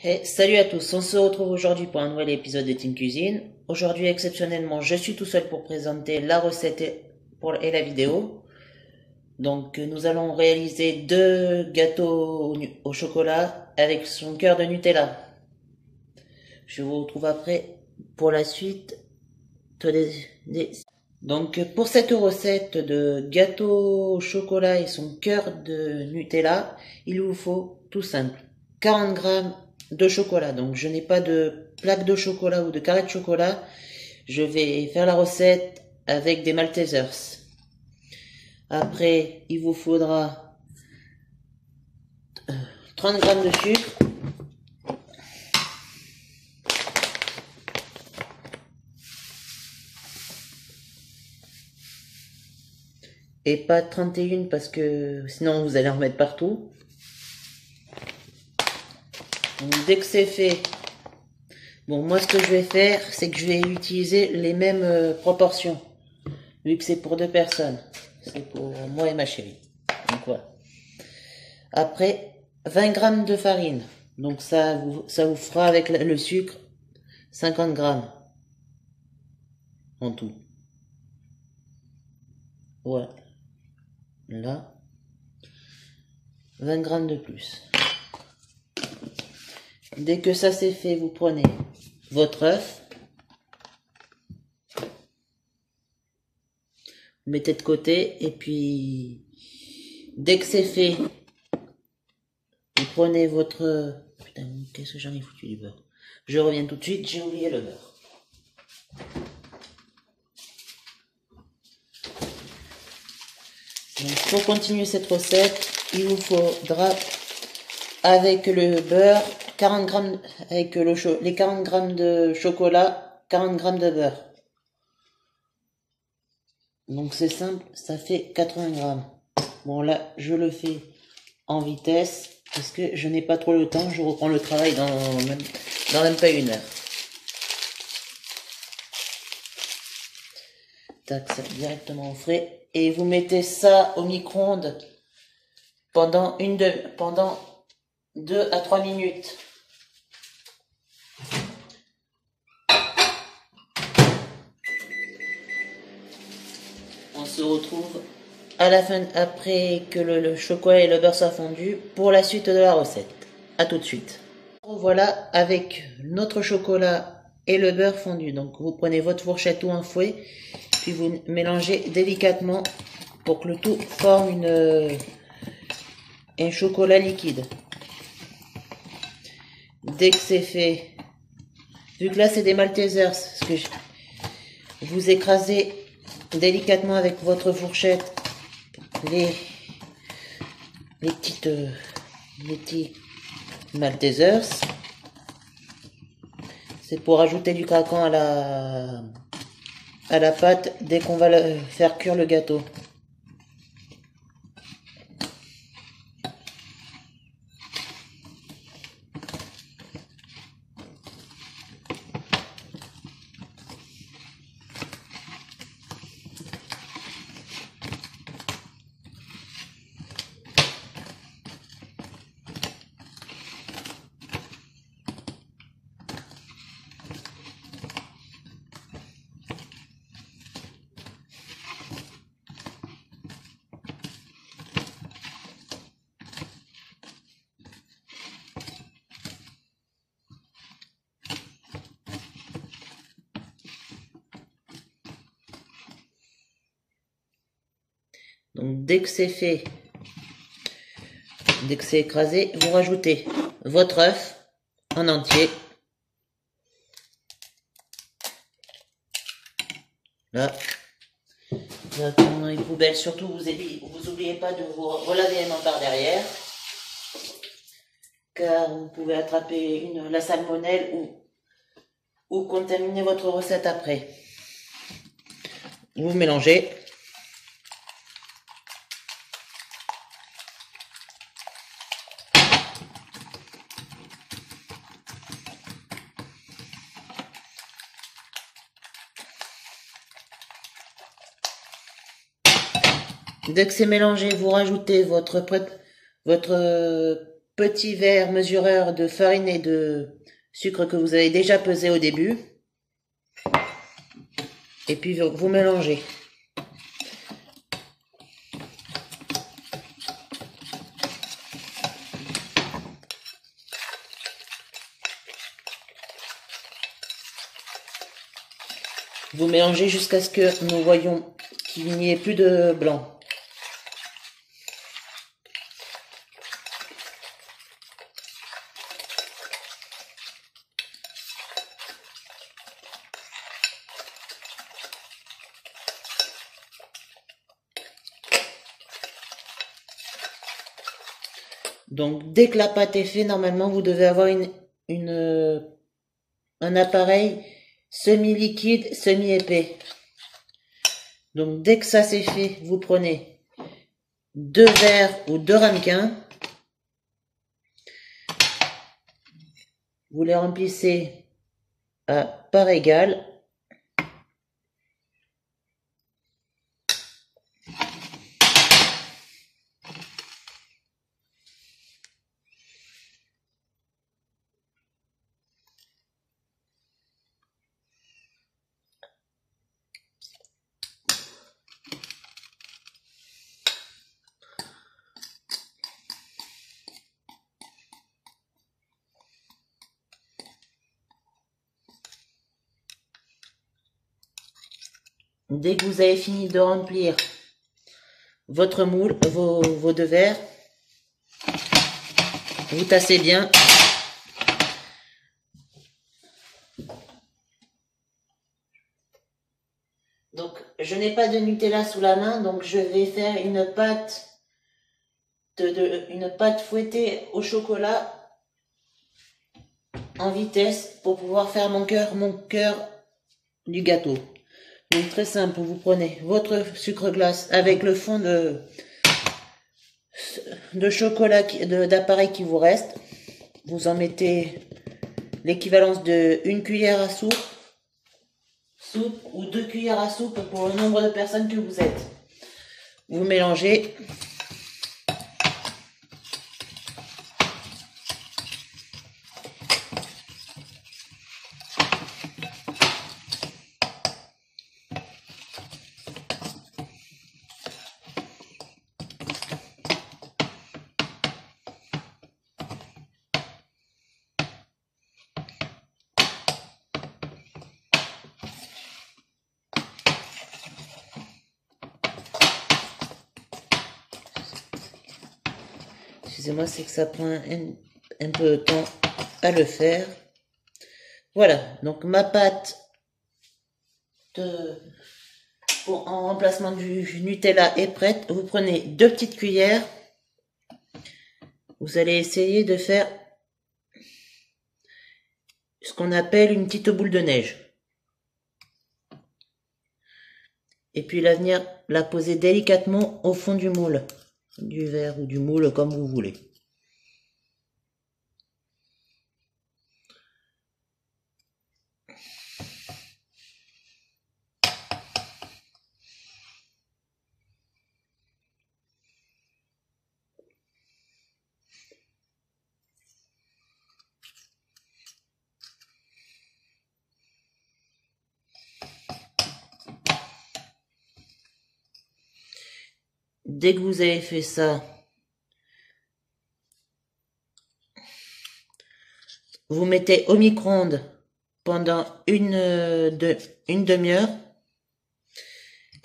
Hey, salut à tous, on se retrouve aujourd'hui pour un nouvel épisode de Team Cuisine. Aujourd'hui, exceptionnellement, je suis tout seul pour présenter la recette et la vidéo. Donc, nous allons réaliser deux gâteaux au chocolat avec son cœur de Nutella. Je vous retrouve après pour la suite Donc, pour cette recette de gâteau au chocolat et son cœur de Nutella, il vous faut tout simple 40 grammes de chocolat. Donc, je n'ai pas de plaque de chocolat ou de carré de chocolat. Je vais faire la recette avec des Maltesers. Après, il vous faudra 30 grammes de sucre. Et pas 31 parce que sinon vous allez en remettre partout. Donc, dès que c'est fait, bon, moi ce que je vais faire, c'est que je vais utiliser les mêmes proportions. Vu que c'est pour deux personnes. C'est pour moi et ma chérie. Donc voilà. Après, 20 grammes de farine. Donc ça vous fera avec le sucre 50 grammes. En tout. Voilà. Là. 20 grammes de plus. Dès que ça c'est fait, vous prenez votre œuf. Vous mettez de côté. Et puis, dès que c'est fait, vous prenez votre... Putain, qu'est-ce que j'en ai foutu du beurre. Je reviens tout de suite, j'ai oublié le beurre. Donc, pour continuer cette recette, il vous faudra, avec le beurre, 40 grammes, avec les 40 grammes de chocolat, 40 grammes de beurre. Donc c'est simple, ça fait 80 grammes. Bon là, je le fais en vitesse, parce que je n'ai pas trop le temps, je reprends le travail dans même pas une heure. Tac, ça directement au frais. Et vous mettez ça au micro-ondes pendant 2 à 3 minutes. On se retrouve à la fin, après que le chocolat et le beurre soient fondus, pour la suite de la recette. A tout de suite. Voilà, avec notre chocolat et le beurre fondu. Donc vous prenez votre fourchette ou un fouet, puis vous mélangez délicatement pour que le tout forme un chocolat liquide. Dès que c'est fait, vu que là c'est des Maltesers, vous écrasez délicatement avec votre fourchette les petits Maltesers. C'est pour ajouter du craquant à la pâte dès qu'on va faire cuire le gâteau. Donc dès que c'est fait, dès que c'est écrasé, vous rajoutez votre œuf en entier. Là, directement dans les poubelles. Surtout, vous oubliez pas de vous relaver les mains par derrière, car vous pouvez attraper la salmonelle ou contaminer votre recette après. Vous mélangez. Dès que c'est mélangé, vous rajoutez votre petit verre mesureur de farine et de sucre que vous avez déjà pesé au début. Et puis vous mélangez. Vous mélangez jusqu'à ce que nous voyons qu'il n'y ait plus de blanc. Donc, dès que la pâte est faite, normalement, vous devez avoir un appareil semi-liquide, semi-épais. Donc, dès que ça c'est fait, vous prenez 2 verres ou 2 ramequins. Vous les remplissez à part égale. Dès que vous avez fini de remplir votre moule, vos 2 verres, vous tassez bien. Donc, je n'ai pas de Nutella sous la main, donc je vais faire une pâte une pâte fouettée au chocolat en vitesse pour pouvoir faire mon cœur du gâteau. Donc très simple, vous prenez votre sucre glace avec le fond de chocolat d'appareil qui vous reste. Vous en mettez l'équivalence de 1 cuillère à soupe ou 2 cuillères à soupe pour le nombre de personnes que vous êtes. Vous mélangez. Excusez-moi, c'est que ça prend un peu de temps à le faire. Voilà, donc ma pâte en remplacement du Nutella est prête. Vous prenez 2 petites cuillères. Vous allez essayer de faire ce qu'on appelle une petite boule de neige. Et puis venir la poser délicatement au fond du moule. Du verre ou du moule comme vous voulez. Dès que vous avez fait ça, vous mettez au micro-ondes pendant une demi-heure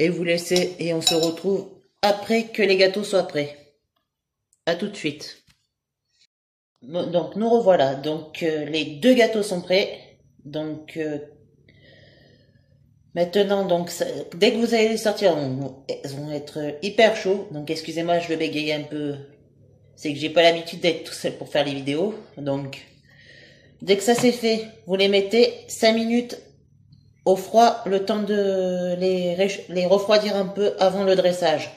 et vous laissez et on se retrouve après que les gâteaux soient prêts. À tout de suite. Donc nous revoilà. Donc les 2 gâteaux sont prêts. Donc maintenant, donc dès que vous allez les sortir, ils vont être hyper chauds. Donc excusez-moi, je vais bégayer un peu. C'est que j'ai pas l'habitude d'être tout seul pour faire les vidéos. Donc dès que ça c'est fait, vous les mettez 5 minutes au froid, le temps de les refroidir un peu avant le dressage.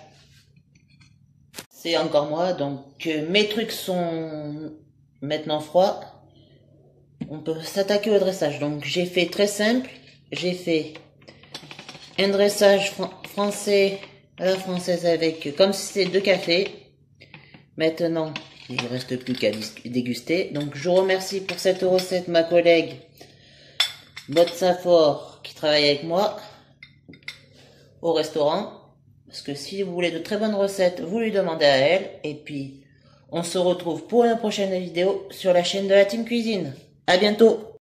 C'est encore moi, donc mes trucs sont maintenant froids. On peut s'attaquer au dressage. Donc j'ai fait très simple, j'ai fait un dressage français à la française avec comme si c'était 2 cafés. Maintenant, Il ne reste plus qu'à déguster. Donc je vous remercie pour cette recette ma collègue Maud Saint-Fort qui travaille avec moi au restaurant. Parce que si vous voulez de très bonnes recettes, vous lui demandez à elle. Et puis on se retrouve pour une prochaine vidéo sur la chaîne de la Team Cuisine. À bientôt!